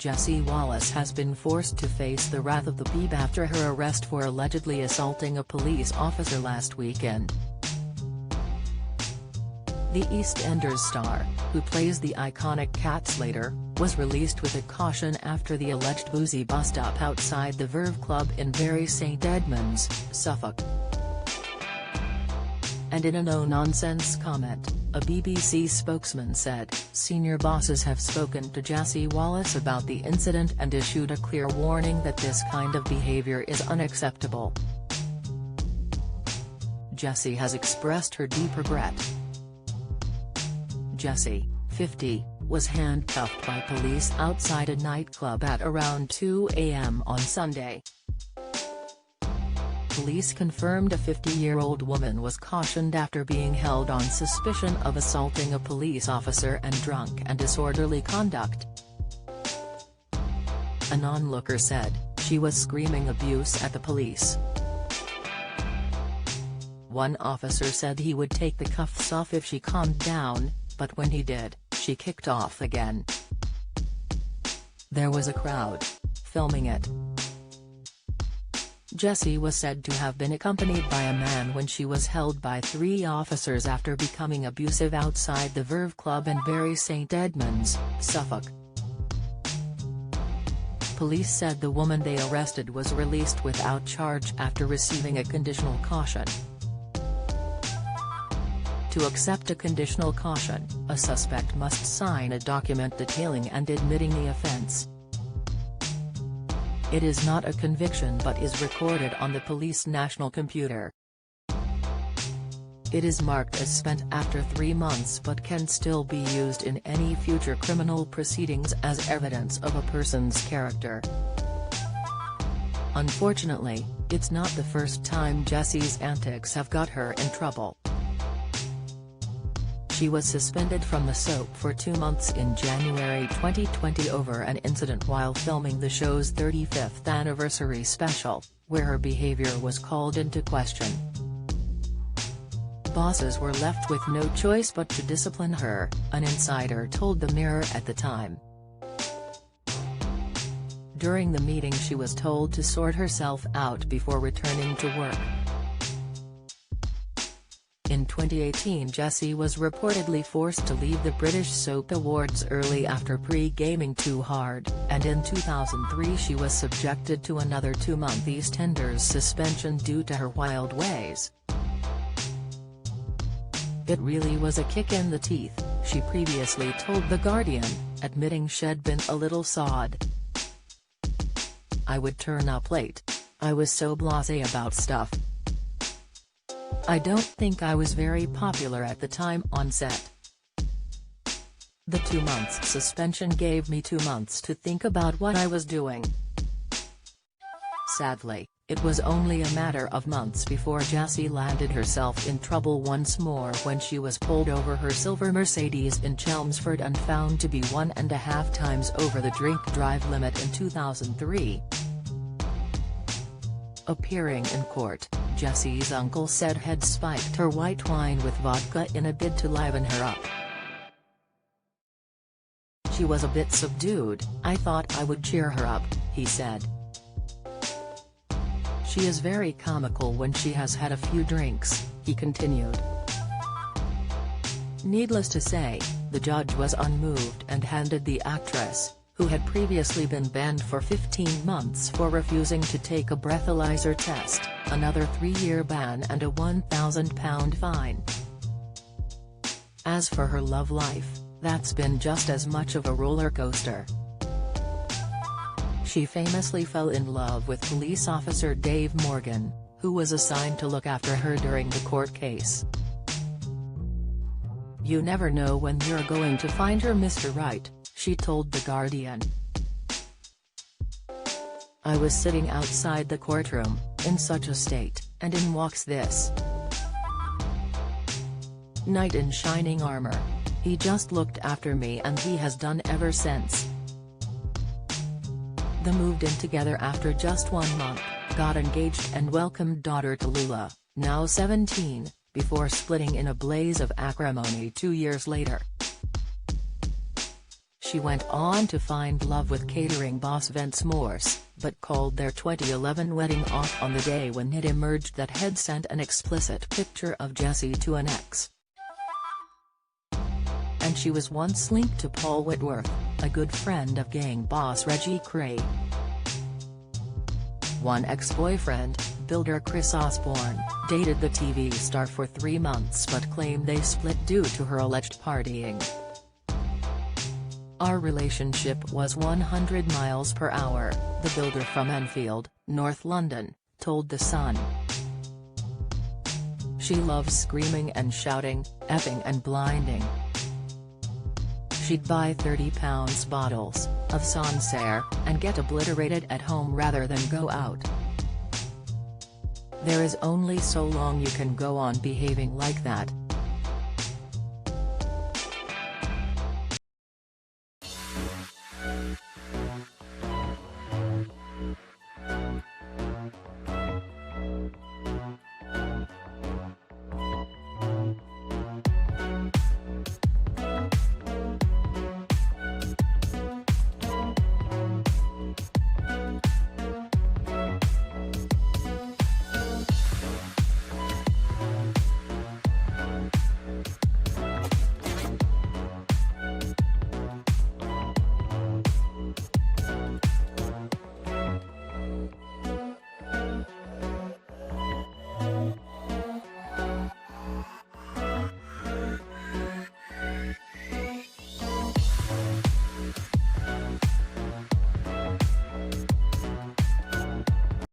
Jessie Wallace has been forced to face the wrath of the Beeb after her arrest for allegedly assaulting a police officer last weekend. The EastEnders star, who plays the iconic Cat Slater, was released with a caution after the alleged boozy bust-up outside the Verve Club in Bury St Edmunds, Suffolk. And in a no-nonsense comment, a BBC spokesman said, "Senior bosses have spoken to Jessie Wallace about the incident and issued a clear warning that this kind of behaviour is unacceptable." Jessie has expressed her deep regret. Jessie, 50, was handcuffed by police outside a nightclub at around 2 a.m. on Sunday. Police confirmed a 50-year-old woman was cautioned after being held on suspicion of assaulting a police officer and drunk and disorderly conduct. An onlooker said, she was screaming abuse at the police. One officer said he would take the cuffs off if she calmed down, but when he did, she kicked off again. There was a crowd filming it. Jessie was said to have been accompanied by a man when she was held by 3 officers after becoming abusive outside the Verve Club in Bury St Edmunds, Suffolk. Police said the woman they arrested was released without charge after receiving a conditional caution. To accept a conditional caution, a suspect must sign a document detailing and admitting the offence. It is not a conviction but is recorded on the police national computer. It is marked as spent after 3 months but can still be used in any future criminal proceedings as evidence of a person's character. Unfortunately, it's not the first time Jessie's antics have got her in trouble. She was suspended from the soap for 2 months in January 2020 over an incident while filming the show's 35th anniversary special, where her behavior was called into question. Bosses were left with no choice but to discipline her, an insider told the Mirror at the time. During the meeting she was told to sort herself out before returning to work. In 2018 Jessie was reportedly forced to leave the British Soap Awards early after pre-gaming too hard, and in 2003 she was subjected to another 2-month EastEnders suspension due to her wild ways. "It really was a kick in the teeth," she previously told The Guardian, admitting she'd been a little sawed. "I would turn up late. I was so blasé about stuff. I don't think I was very popular at the time on set. The 2 months suspension gave me 2 months to think about what I was doing." Sadly, it was only a matter of months before Jessie landed herself in trouble once more when she was pulled over her silver Mercedes in Chelmsford and found to be 1.5 times over the drink-drive limit in 2003. Appearing in court, Jessie's uncle said he'd spiked her white wine with vodka in a bid to liven her up. "She was a bit subdued. I thought I would cheer her up," he said. "She is very comical when she has had a few drinks," he continued. Needless to say, the judge was unmoved and handed the actress, who had previously been banned for 15 months for refusing to take a breathalyzer test, another 3-year ban and a £1,000 fine. As for her love life, that's been just as much of a roller coaster. She famously fell in love with police officer Dave Morgan, who was assigned to look after her during the court case. "You never know when you're going to find her, Mr. Right," she told The Guardian. "I was sitting outside the courtroom, in such a state, and in walks this knight in shining armor. He just looked after me and he has done ever since." They moved in together after just 1 month, got engaged and welcomed daughter Tallulah, now 17, before splitting in a blaze of acrimony 2 years later. She went on to find love with catering boss Vince Morse, but called their 2011 wedding off on the day when it emerged that he'd sent an explicit picture of Jessie to an ex. And she was once linked to Paul Whitworth, a good friend of gang boss Reggie Cray. One ex-boyfriend, builder Chris Osborne, dated the TV star for 3 months but claimed they split due to her alleged partying. "Our relationship was 100 miles per hour," the builder from Enfield, North London, told The Sun. "She loves screaming and shouting, effing and blinding. She'd buy £30 bottles of Sancerre and get obliterated at home rather than go out. There is only so long you can go on behaving like that,"